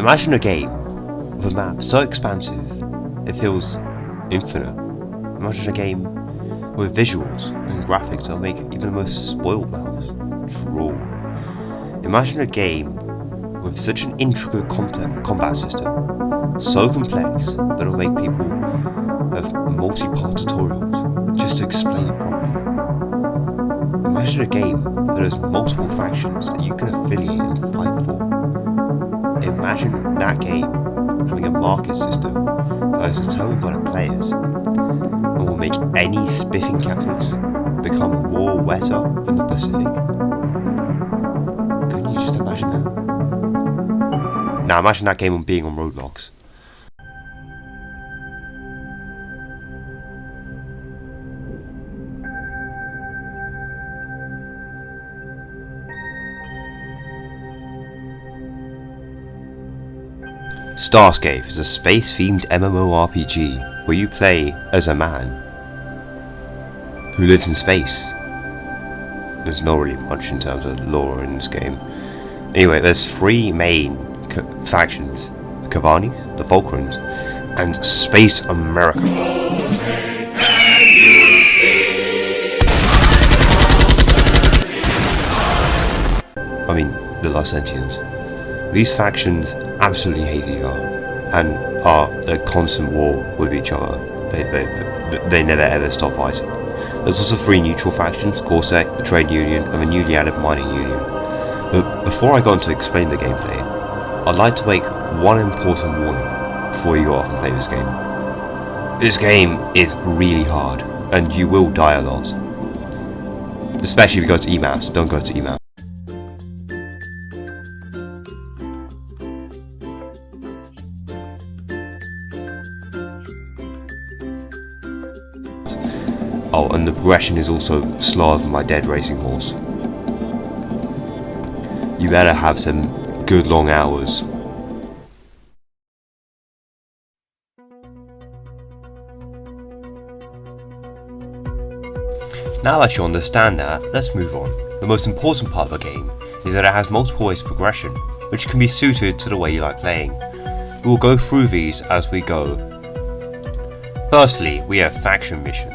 Imagine a game with a map so expansive it feels infinite. Imagine a game with visuals and graphics that will make even the most spoiled mouths drool. Imagine a game with such an intricate combat system, so complex that it'll make people have multi-part tutorials just to explain it properly. Imagine a game that has multiple factions that you can affiliate and fight for. Imagine that game having a market system that is determined by the players and will make any spiffing Catholics become more wetter than the Pacific. Couldn't you just imagine that? Now imagine that game being on Roblox. Starscape is a space-themed MMORPG where you play as a man who lives in space. There's not really much in terms of lore in this game. Anyway, there's three main factions: the Kavani, the Fulcrans, and Space America. I mean, the Licentians. These factions absolutely hate each other and are at constant war with each other. They never ever stop fighting. There's also three neutral factions: Corsair, the Trade Union, and the newly added Mining Union. But before I go on to explain the gameplay, I'd like to make one important warning before you go off and play this game. This game is really hard, and you will die a lot. Especially if you go to EMAS, don't go to EMAS. Oh, and the progression is also slower than my dead racing horse. You better have some good long hours. Now that you understand that, let's move on. The most important part of the game is that it has multiple ways of progression, which can be suited to the way you like playing. We will go through these as we go. Firstly, we have faction missions.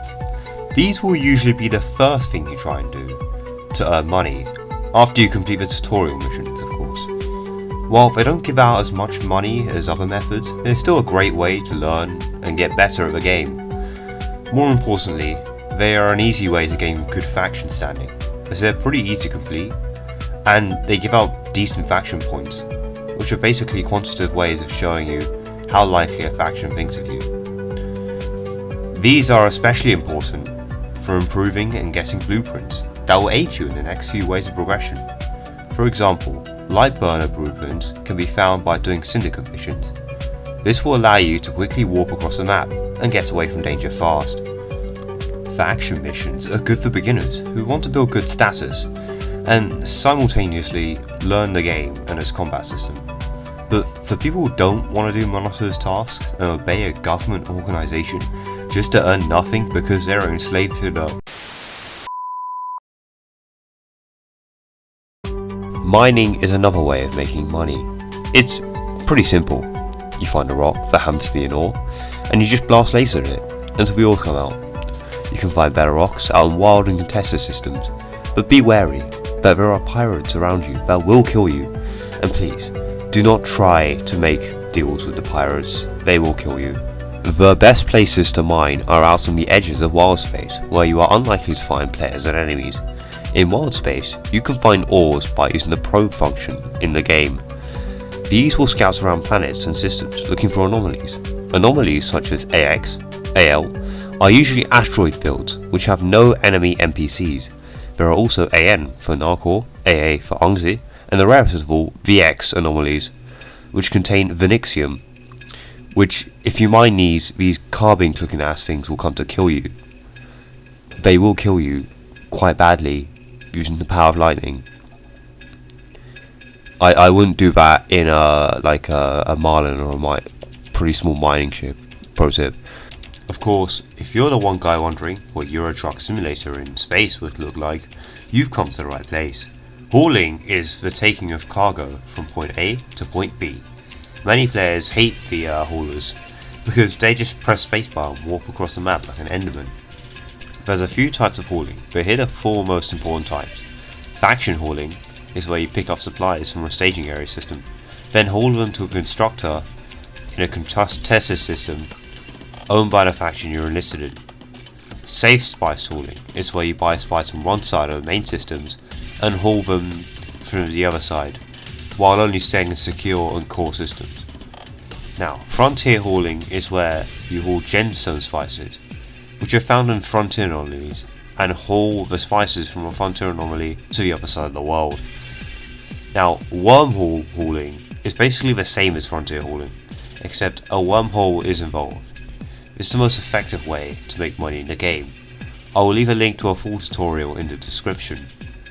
These will usually be the first thing you try and do to earn money, after you complete the tutorial missions, of course. While they don't give out as much money as other methods, it's still a great way to learn and get better at the game. More importantly, they are an easy way to gain good faction standing, as they're pretty easy to complete, and they give out decent faction points, which are basically quantitative ways of showing you how likely a faction thinks of you. These are especially important for improving and getting blueprints that will aid you in the next few ways of progression. For example, light burner blueprints can be found by doing syndicate missions. This will allow you to quickly warp across the map and get away from danger fast. Faction missions are good for beginners who want to build good status and simultaneously learn the game and its combat system. But for people who don't want to do monotonous tasks and obey a government organisation just to earn nothing because they're enslaved to the... Mining is another way of making money. It's pretty simple. You find a rock that happens to be an ore, and you just blast lasers at it until the ores come out. You can find better rocks out in wild and contested systems, but be wary that there are pirates around you that will kill you, and please, do not try to make deals with the pirates, they will kill you. The best places to mine are out on the edges of wild space, where you are unlikely to find players and enemies. In wild space, you can find ores by using the probe function in the game. These will scout around planets and systems looking for anomalies. Anomalies such as AX, AL, are usually asteroid fields which have no enemy NPCs. There are also AN for Narcor, AA for Ungzi, and the rarest of all, VX anomalies, which contain Vinixium, which, if you mine these carbine looking ass things will come to kill you. They will kill you quite badly using the power of lightning. I wouldn't do that in a Marlin or a pretty small mining ship. Pro tip. Of course, if you're the one guy wondering what Euro Truck Simulator in space would look like, you've come to the right place. Hauling is the taking of cargo from point A to point B. Many players hate the haulers because they just press spacebar and walk across the map like an enderman. There's a few types of hauling, but here are the 4 most important types. Faction hauling is where you pick up supplies from a staging area system, then haul them to a constructor in a contested system owned by the faction you're enlisted in. Safe spice hauling is where you buy spice from one side of the main systems and haul them from the other side, while only staying in secure and core systems. Now, frontier hauling is where you haul gemstone spices, which are found in frontier anomalies, and haul the spices from a frontier anomaly to the other side of the world. Now, wormhole hauling is basically the same as frontier hauling, except a wormhole is involved. It's the most effective way to make money in the game. I will leave a link to a full tutorial in the description.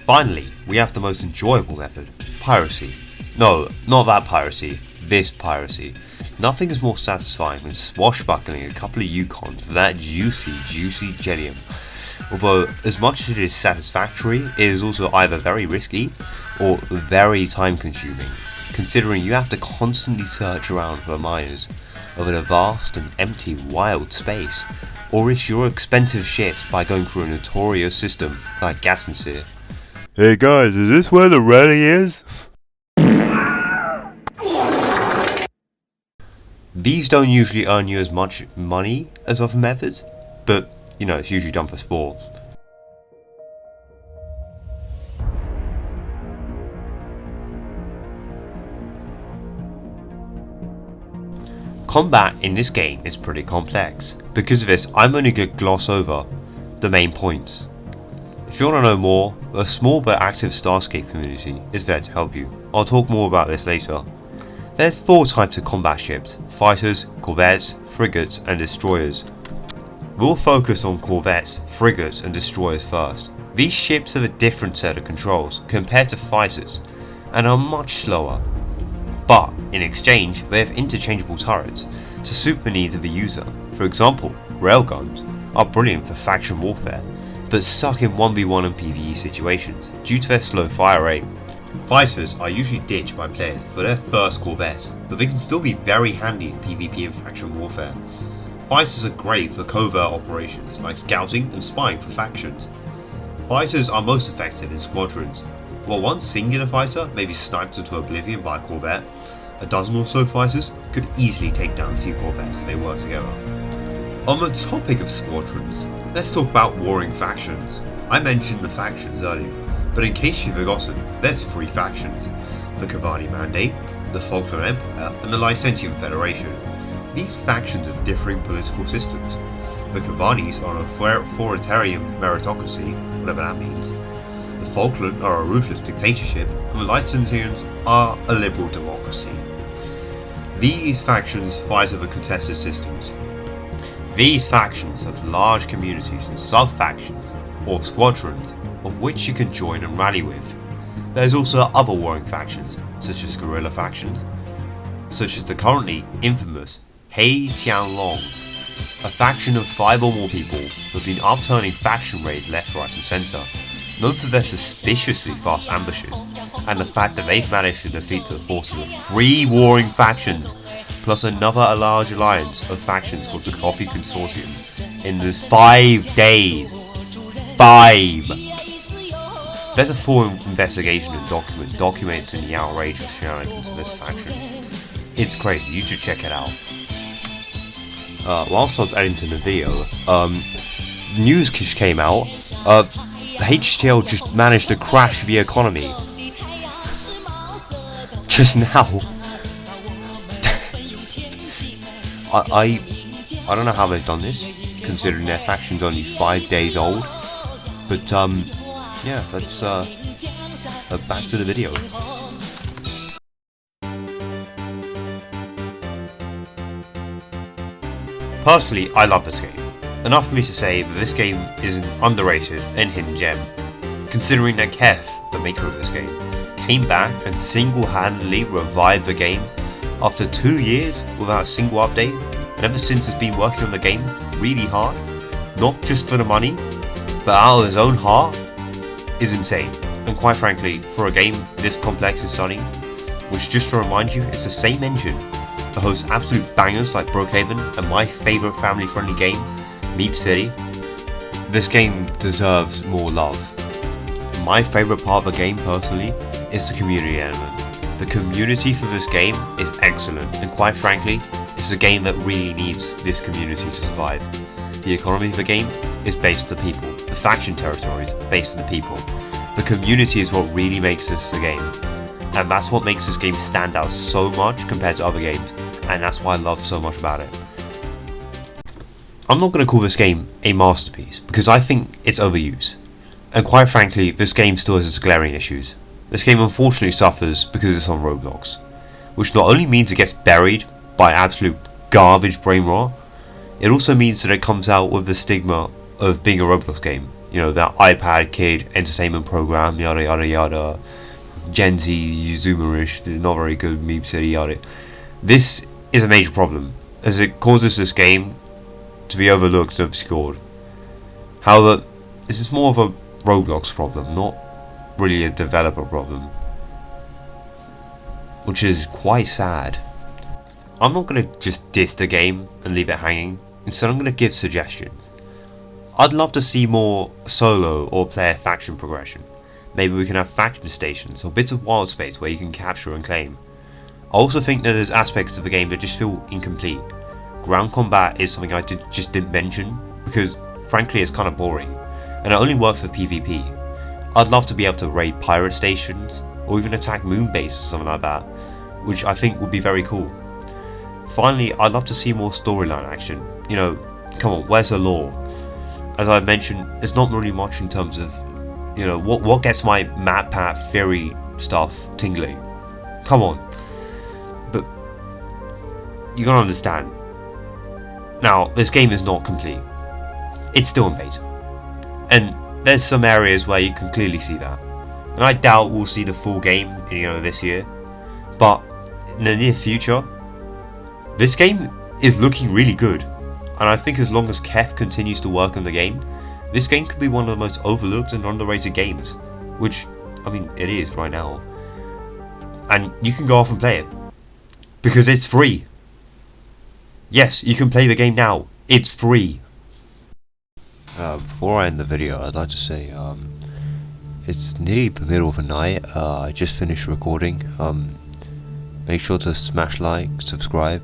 Finally, we have the most enjoyable method, piracy. No, not that piracy, this piracy. Nothing is more satisfying than swashbuckling a couple of Yukons for that juicy jellium. Although, as much as it is satisfactory, it is also either very risky or very time consuming, considering you have to constantly search around for miners over a vast and empty wild space, or risk your expensive ships by going through a notorious system like Gassenseer. Hey guys, is this where the rally is? These don't usually earn you as much money as other methods, but you know, it's usually done for sport. Combat in this game is pretty complex. Because of this, I'm only going to gloss over the main points. If you want to know more, a small but active Starscape community is there to help you. I'll talk more about this later. There's 4 types of combat ships: fighters, corvettes, frigates and destroyers. We'll focus on corvettes, frigates and destroyers first. These ships have a different set of controls compared to fighters and are much slower. But in exchange, they have interchangeable turrets to suit the needs of the user. For example, railguns are brilliant for faction warfare, but suck in 1v1 and PvE situations due to their slow fire rate. Fighters are usually ditched by players for their first corvette, but they can still be very handy in PvP and faction warfare. Fighters are great for covert operations like scouting and spying for factions. Fighters are most effective in squadrons. While one singular fighter may be sniped into oblivion by a corvette, a dozen or so fighters could easily take down a few corvettes if they work together. On the topic of squadrons, let's talk about warring factions. I mentioned the factions earlier, but in case you've forgotten, there's 3 factions: the Kavani Mandate, the Falkland Empire, and the Licentium Federation. These factions have differing political systems. The Kavanis are an authoritarian meritocracy, whatever that means. The Falkland are a ruthless dictatorship, and the Licentians are a liberal democracy. These factions fight over contested systems. These factions have large communities and sub-factions, or squadrons, of which you can join and rally with. There's also other warring factions, such as guerrilla factions, such as the currently infamous Hei Tianlong, a faction of 5 or more people who have been upturning faction raids left, right and centre, known for their suspiciously fast ambushes, and the fact that they've managed to defeat the forces of 3 warring factions, plus another large alliance of factions called the Coffee Consortium, in just 5 days. 5! There's a full investigation and documenting the outrageous shenanigans of this faction. It's crazy, you should check it out. Whilst I was editing the video, news came out, HTL just managed to crash the economy. Just now. I don't know how they've done this, considering their faction's only 5 days old. But yeah, let's back to the video. Personally, I love this game. Enough for me to say that this game is an underrated and hidden gem, considering that Kef, the maker of this game, came back and single-handedly revived the game after 2 years without a single update, and ever since has been working on the game really hard, not just for the money, but out of his own heart, is insane. And quite frankly, for a game this complex and stunning, which, just to remind you, it's the same engine It hosts absolute bangers like Brookhaven and my favourite family-friendly game, Meep City. This game deserves more love. My favourite part of the game, personally, is the community element. The community for this game is excellent, and quite frankly, it's a game that really needs this community to survive. The economy of the game is based on the people. The faction territories based on the people. The community is what really makes this a game. And that's what makes this game stand out so much compared to other games, and that's why I love so much about it. I'm not going to call this game a masterpiece, because I think it's overused. And quite frankly, this game still has its glaring issues. This game unfortunately suffers because it's on Roblox, which not only means it gets buried by absolute garbage brain rot, it also means that it comes out with the stigma of being a Roblox game. You know, that iPad kid entertainment program, yada yada yada, Gen Z, Zoomerish, not very good, Meep City, yada. This is a major problem, as it causes this game to be overlooked and obscured. However, this is more of a Roblox problem, not really a developer problem, which is quite sad. I'm not going to just diss the game and leave it hanging, instead I'm going to give suggestions. I'd love to see more solo or player faction progression. Maybe we can have faction stations or bits of wild space where you can capture and claim. I also think that there's aspects of the game that just feel incomplete. Ground combat is something I just didn't mention, because frankly it's kind of boring, and it only works for PvP. I'd love to be able to raid pirate stations, or even attack moon bases or something like that, which I think would be very cool. Finally, I'd love to see more storyline action. You know, come on, where's the lore? As I've mentioned, there's not really much in terms of, you know, what gets my MatPat theory stuff tingling. Come on. But you gotta understand. Now, this game is not complete. It's still in beta. And there's some areas where you can clearly see that. And I doubt we'll see the full game, you know, this year. But in the near future, this game is looking really good. And I think as long as Kef continues to work on the game, this game could be one of the most overlooked and underrated games. Which, I mean, it is right now. And you can go off and play it. Because it's free. Yes, you can play the game now. It's free. Before I end the video, I'd like to say, it's nearly the middle of the night. I just finished recording. Make sure to smash like, subscribe.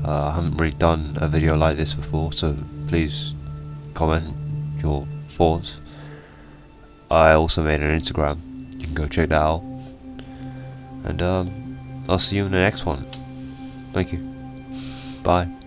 I haven't really done a video like this before, so please comment your thoughts. I also made an Instagram. You can go check that out. And I'll see you in the next one. Thank you. Bye.